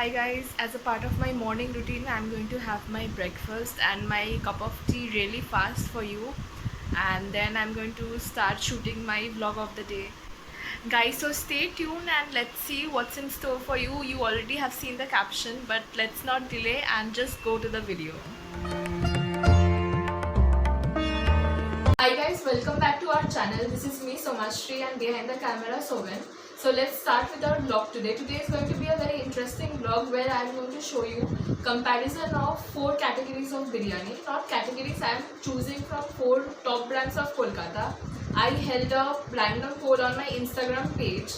Hi guys, as a part of my morning routine, I'm going to have my breakfast and my cup of tea really fast for you, and then I'm going to start shooting my vlog of the day. Guys, so stay tuned and let's see what's in store for you. You already have seen the caption, but let's not delay and just go to the video. Hi guys, welcome back to our channel. This is me Somashri and behind the camera Soven. So let's start with our vlog today. Today is going to be a very interesting vlog where I am going to show you comparison of 4 categories of biryani. Not categories, I am choosing from 4 top brands of Kolkata. I held a random poll on my Instagram page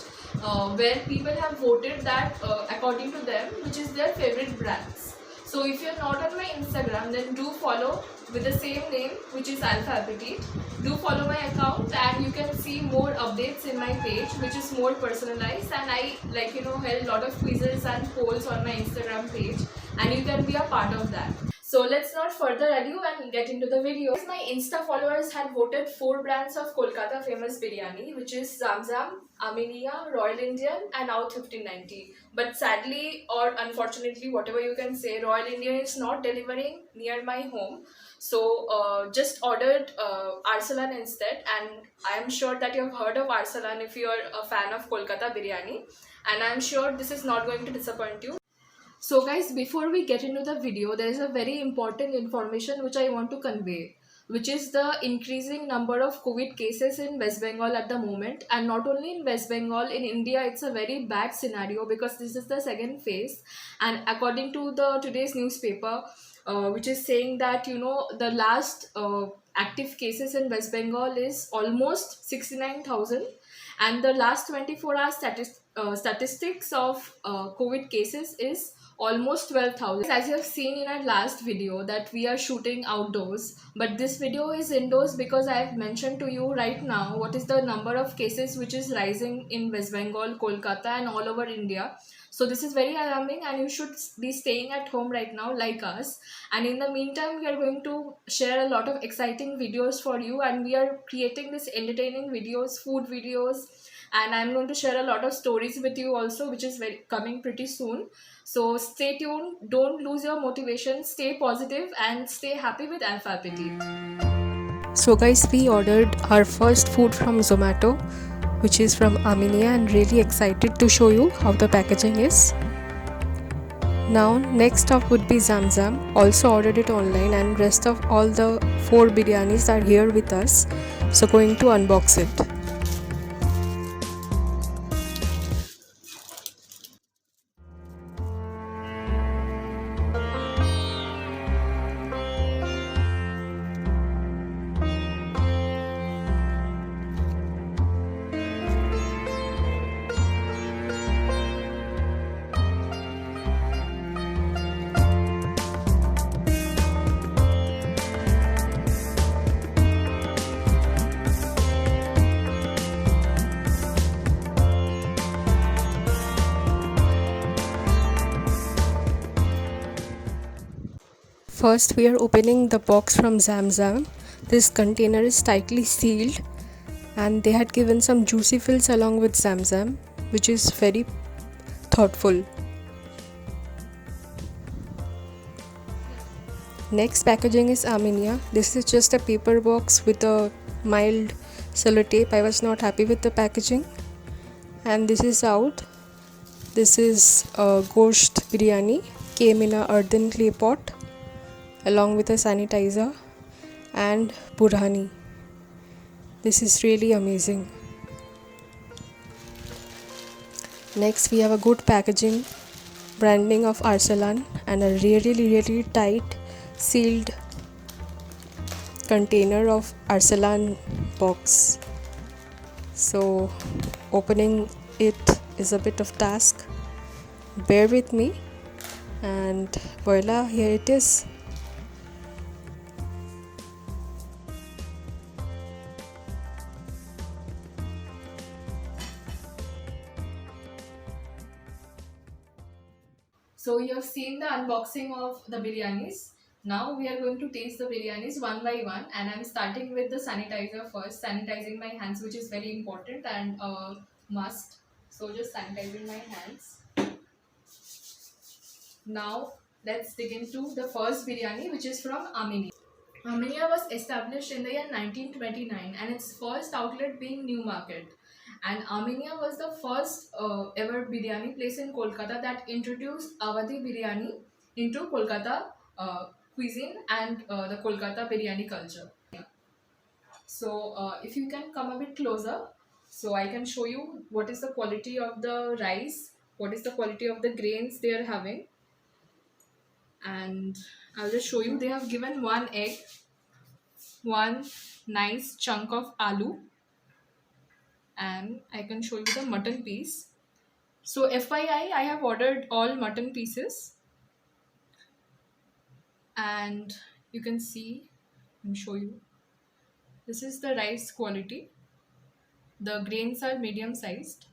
where people have voted that according to them which is their favorite brands. So if you're not on my Instagram, then do follow with the same name, which is Alpha Appetit. Do follow my account and you can see more updates in my page, which is more personalized, and I held a lot of quizzes and polls on my Instagram page, and you can be a part of that. So let's not further ado and get into the video. My Insta followers had voted 4 brands of Kolkata famous biryani, which is Zamzam, Aminia, Royal Indian, and Out 1590. But sadly or unfortunately, whatever you can say, Royal Indian is not delivering near my home. So just ordered Arsalan instead, and I am sure that you have heard of Arsalan if you are a fan of Kolkata biryani, and I am sure this is not going to disappoint you. So guys, before we get into the video, there is a very important information which I want to convey, which is the increasing number of COVID cases in West Bengal at the moment. And not only in West Bengal, in India, it's a very bad scenario because this is the second phase. And according to the today's newspaper, which is saying that, the last active cases in West Bengal is almost 69,000, and the last 24 hours statistics of COVID cases is almost 12,000. As you have seen in our last video that we are shooting outdoors, but this video is indoors because I have mentioned to you right now what is the number of cases which is rising in West Bengal, Kolkata, and all over India. So this is very alarming and you should be staying at home right now like us. And in the meantime, we are going to share a lot of exciting videos for you, and we are creating this entertaining videos, food videos, and I'm going to share a lot of stories with you also, which is very coming pretty soon. So stay tuned, don't lose your motivation, stay positive and stay happy with Alpha Appetit. So guys, we ordered our first food from Zomato, which is from Aminia, and really excited to show you how the packaging is. Now next up would be Zamzam. Also ordered it online, and rest of all the 4 biryanis are here with us. So going to unbox it. First, we are opening the box from Zamzam. This container is tightly sealed, and they had given some juicy fills along with Zamzam, which is very thoughtful. Next packaging is Aminia. This is just a paper box with a mild sellotape. I was not happy with the packaging. And this is out. This is a gosht biryani. Came in a earthen clay pot along with a sanitizer and burhani. This is really amazing. Next, we have a good packaging, branding of Arsalan, and a really tight sealed container of Arsalan box. So opening it is a bit of task. Bear with me, and voila, here it is. So you have seen the unboxing of the biryanis. Now we are going to taste the biryanis one by one, and I'm starting with the sanitizer first, sanitizing my hands, which is very important and must. So just sanitizing my hands. Now let's dig into the first biryani, which is from Aminia. Aminia was established in the year 1929 and its first outlet being New Market. And Aminia was the first ever biryani place in Kolkata that introduced Awadhi biryani into Kolkata cuisine and the Kolkata biryani culture. So if you can come a bit closer, so I can show you what is the quality of the rice, what is the quality of the grains they are having, and I'll just show you. They have given one egg, one nice chunk of aloo, and I can show you the mutton piece. So FYI, I have ordered all mutton pieces, and you can see and show you. This is the rice quality. The grains are medium sized.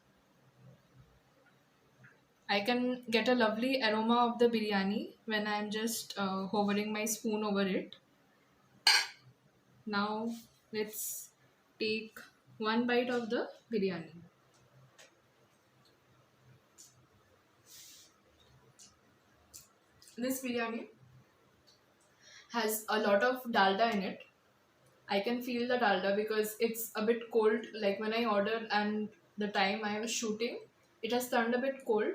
I can get a lovely aroma of the biryani when I'm just hovering my spoon over it. Now let's take one bite of the biryani. This biryani has a lot of dalda in it. I can feel the dalda because it's a bit cold. Like when I ordered and the time I was shooting, it has turned a bit cold,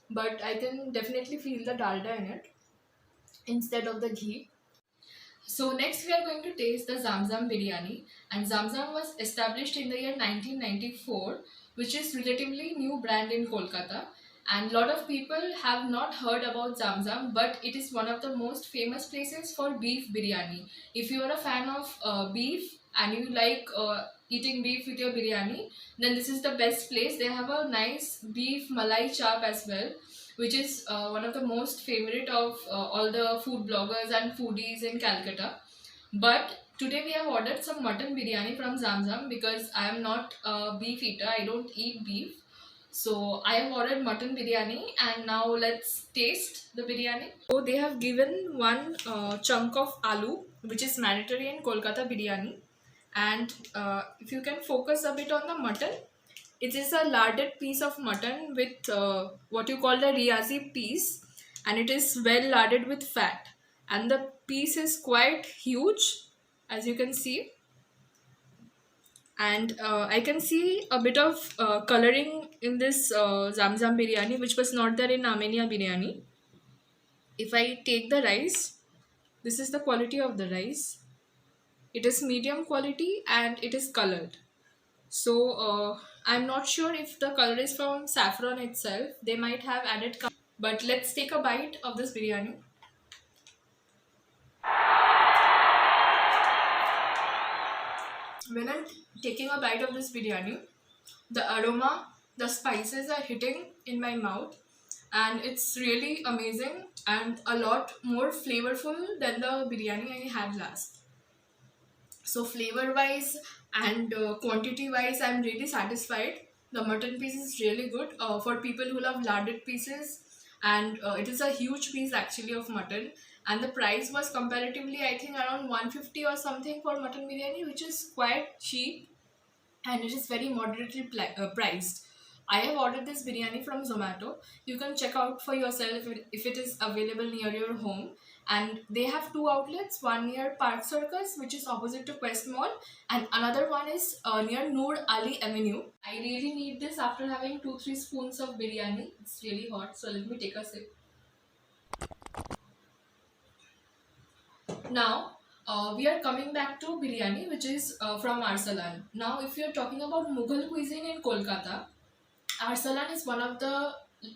but I can definitely feel the dalda in it instead of the ghee. So next we are going to taste the Zamzam biryani, and Zamzam was established in the year 1994, which is relatively new brand in Kolkata, and lot of people have not heard about Zamzam, but it is one of the most famous places for beef biryani. If you are a fan of beef and you like eating beef with your biryani, then this is the best place. They have a nice beef malai chap as well, which is one of the most favorite of all the food bloggers and foodies in Calcutta. But today we have ordered some mutton biryani from Zamzam because I am not a beef eater. I don't eat beef. So I have ordered mutton biryani, and now let's taste the biryani. So they have given one chunk of aloo, which is mandatory in Kolkata biryani. And if you can focus a bit on the mutton, it is a larded piece of mutton with what you call the riyazi piece, and it is well larded with fat. And the piece is quite huge, as you can see. And I can see a bit of coloring in this Zamzam biryani, which was not there in Amenia biryani. If I take the rice, this is the quality of the rice. It is medium quality and it is colored. So I'm not sure if the color is from saffron itself. They might have added color. But let's take a bite of this biryani. When I'm taking a bite of this biryani, the aroma, the spices are hitting in my mouth, and it's really amazing and a lot more flavorful than the biryani I had last. So flavor wise and quantity wise, I'm really satisfied. The mutton piece is really good for people who love larded pieces, and it is a huge piece actually of mutton. And the price was comparatively, I think, around 150 or something for mutton biryani, which is quite cheap, and it is very moderately priced. I have ordered this biryani from Zomato. You can check out for yourself if it is available near your home. And they have two outlets, one near Park Circus, which is opposite to Quest Mall, and another one is near Noor Ali Avenue. I really need this after having 2-3 spoons of biryani. It's really hot, so let me take a sip. Now, we are coming back to biryani, which is from Arsalan. Now, if you are talking about Mughal cuisine in Kolkata, Arsalan is one of the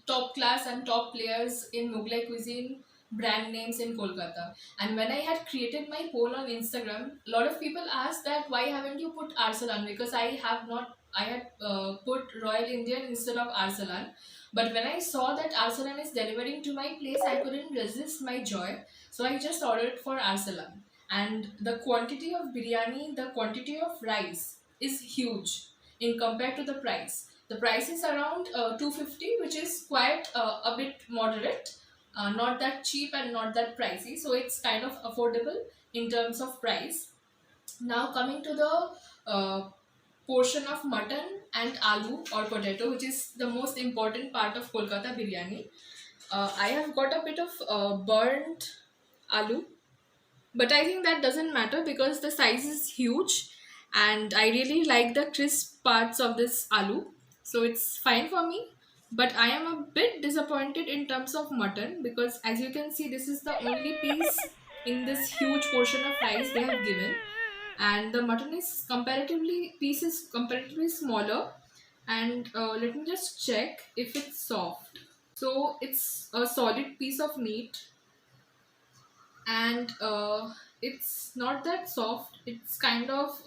top class and top players in Mughlai cuisine brand names in Kolkata. And when I had created my poll on Instagram, a lot of people asked that why haven't you put Arsalan, because I have not. I had put Royal Indian instead of Arsalan. But when I saw that Arsalan is delivering to my place, I couldn't resist my joy. So I just ordered for Arsalan. And the quantity of biryani, the quantity of rice is huge in compared to the price. The price is around 250, which is quite a bit moderate, not that cheap and not that pricey. So it's kind of affordable in terms of price. Now coming to the portion of mutton and aloo or potato, which is the most important part of Kolkata biryani. I have got a bit of burnt aloo, but I think that doesn't matter because the size is huge and I really like the crisp parts of this aloo, so it's fine for me. But I am a bit disappointed in terms of mutton because, as you can see, this is the only piece in this huge portion of rice they have given, and the mutton is comparatively smaller. And let me just check if it's soft. So it's a solid piece of meat, and it's not that soft. It's kind of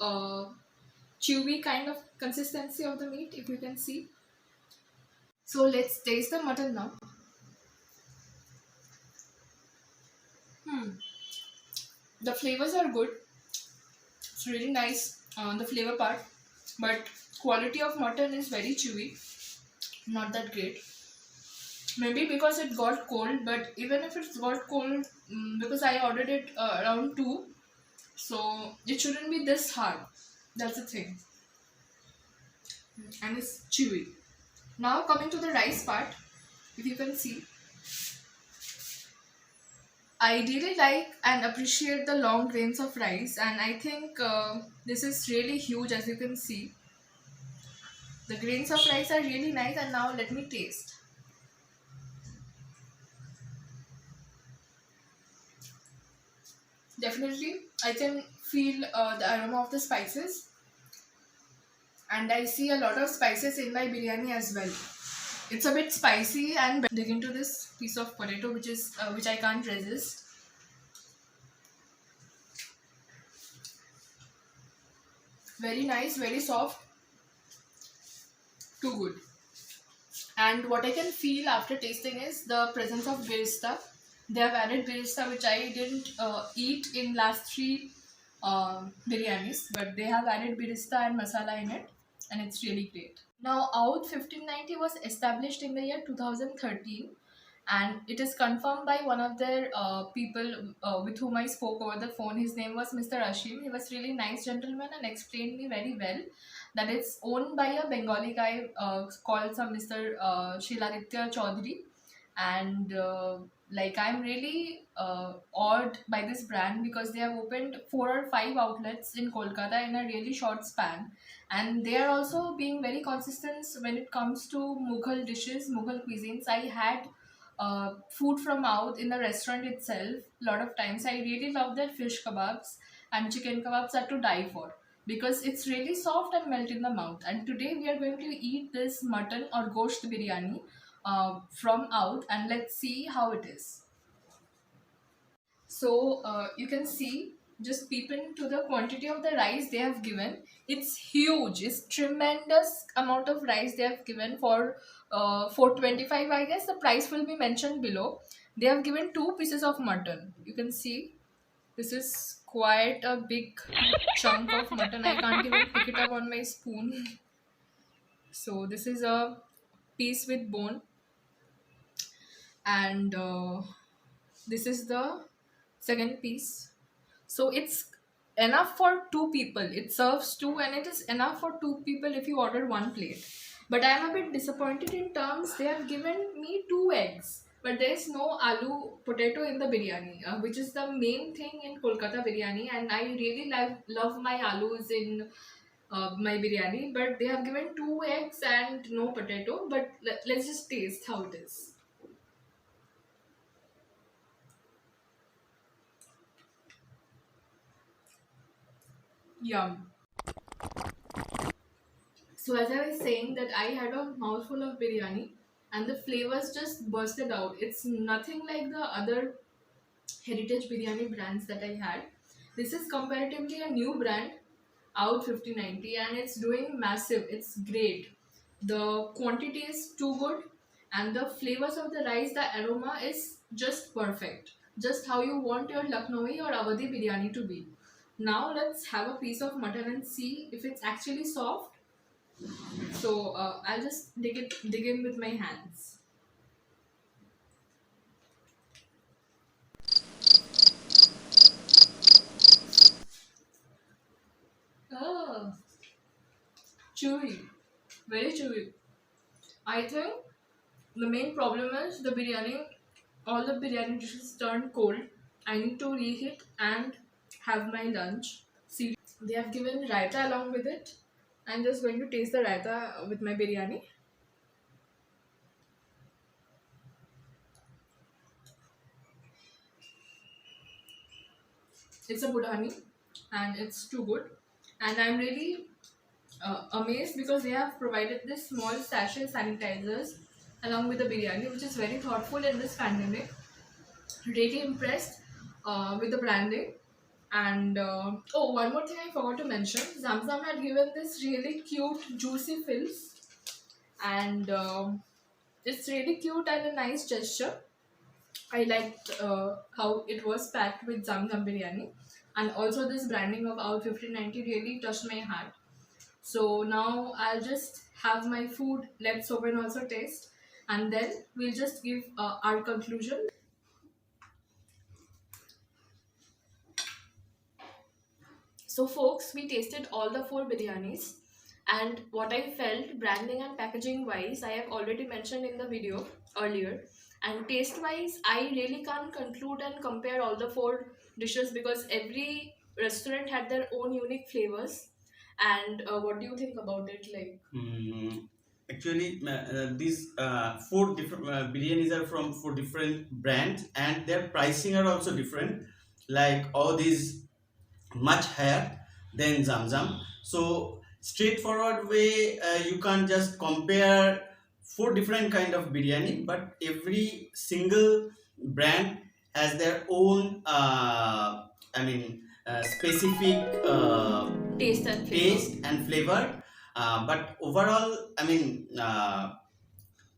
chewy kind of consistency of the meat, if you can see. So let's taste the mutton now. Hmm. The flavors are good. It's really nice on the flavor part, but quality of mutton is very chewy. Not that great. Maybe because it got cold, but even if it's got cold, because I ordered it around 2, so it shouldn't be this hard. That's the thing. And it's chewy. Now coming to the rice part, if you can see, I really like and appreciate the long grains of rice, and I think this is really huge, as you can see. The grains of rice are really nice, and now let me taste. Definitely, I can feel the aroma of the spices, and I see a lot of spices in my biryani as well. It's a bit spicy, and dig into this piece of potato, which I can't resist. Very nice, very soft, too good. And what I can feel after tasting is the presence of birista. They have added birista, which I didn't eat in last 3 biryanis, but they have added birista and masala in it, and it's really great. Now, Oud 1590 was established in the year 2013, and it is confirmed by one of their people with whom I spoke over the phone. His name was Mr. Ashim. He was really nice gentleman and explained me very well that it's owned by a Bengali guy called some Mr. Shiladitya Chaudhary, and like I'm really awed by this brand because they have opened 4 or 5 outlets in Kolkata in a really short span, and they are also being very consistent when it comes to Mughal dishes, Mughal cuisines. I had food from out in the restaurant itself a lot of times. I really love their fish kebabs, and chicken kebabs are to die for because it's really soft and melt in the mouth. And today we are going to eat this mutton or gosht biryani from out, and let's see how it is. So you can see, just peep into the quantity of the rice they have given. It's huge. It's tremendous amount of rice they have given for 425. I guess the price will be mentioned below. They have given 2 pieces of mutton. You can see this is quite a big chunk of mutton. I can't even pick it up on my spoon. So this is a piece with bone, and this is the second piece. So it's enough for 2 people. It serves 2, and it is enough for 2 people if you order 1 plate. But I am a bit disappointed in terms they have given me 2 eggs, but there is no aloo potato in the biryani, which is the main thing in Kolkata biryani, and I really love my aloos in my biryani. But they have given 2 eggs and no potato. But let's just taste how it is. Yum. So as I was saying that I had a mouthful of biryani and the flavors just bursted out. It's nothing like the other heritage biryani brands that I had. This is comparatively a new brand, out 5090, and it's doing massive. It's great. The quantity is too good, and the flavors of the rice, the aroma is just perfect. Just how you want your Lucknowi or Awadhi biryani to be. Now let's have a piece of mutton and see if it's actually soft. So I'll just dig in with my hands. Oh, chewy, very chewy. I think the main problem is the biryani all the biryani dishes turned cold. I need to reheat and have my lunch. See, they have given raita along with it. I'm just going to taste the raita with my biryani. It's a budhani and it's too good. And I'm really amazed because they have provided this small sachet sanitizers along with the biryani, which is very thoughtful in this pandemic. Really impressed with the branding. And oh, one more thing I forgot to mention, Zamzam had given this really cute juicy fills, and it's really cute and a nice gesture. I liked how it was packed with Zamzam biryani, and also this branding of Out 1590 really touched my heart. So now I'll just have my food, let Soben also taste, and then we'll just give our conclusion. So folks, we tasted all the 4 biryanis, and what I felt branding and packaging wise, I have already mentioned in the video earlier. And taste wise, I really can't conclude and compare all the 4 dishes because every restaurant had their own unique flavors. And what do you think about it? Like, Actually, these 4 different biryanis are from 4 different brands, and their pricing are also different. Like all these much higher than Zamzam. So straightforward way, you can't just compare 4 different kind of biryani, but every single brand has their own, specific taste and flavor. taste and flavor. But overall,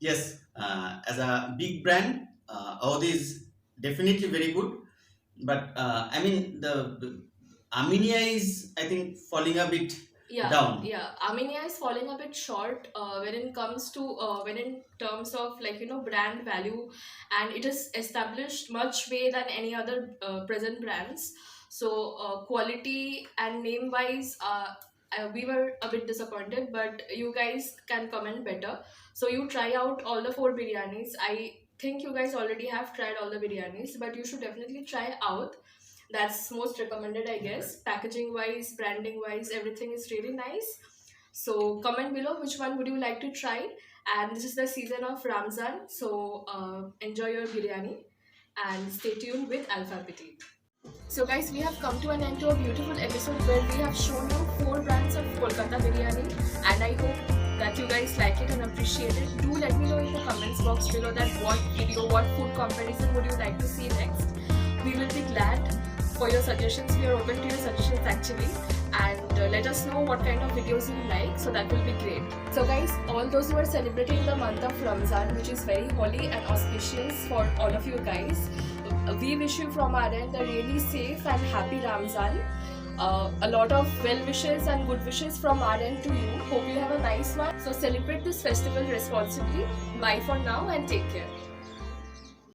yes, as a big brand, all these definitely very good. But the Armenia is, I think, falling a bit down. Yeah, Armenia is falling a bit short when it comes to when in terms of, like, brand value, and it is established much way than any other present brands. So quality and name wise, we were a bit disappointed, but you guys can comment better. So you try out all the 4 biryanis. I think you guys already have tried all the biryanis, but you should definitely try out. That's most recommended, I guess. Packaging wise, branding wise, everything is really nice. So comment below which one would you like to try. And this is the season of Ramzan, so enjoy your biryani and stay tuned with Alpha Petit. So guys, we have come to an end to a beautiful episode where we have shown you 4 brands of Kolkata biryani, and I hope that you guys like it and appreciate it. Do let me know in the comments box below that what video, what food comparison would you like to see next. We will be glad for your suggestions. We are open to your suggestions actually, and let us know what kind of videos you like, so that will be great. So guys, all those who are celebrating the month of Ramzan, which is very holy and auspicious for all of you guys, we wish you from our end a really safe and happy Ramzan. A lot of well wishes and good wishes from our end to you. Hope you have a nice one. So celebrate this festival responsibly. Bye for now and take care.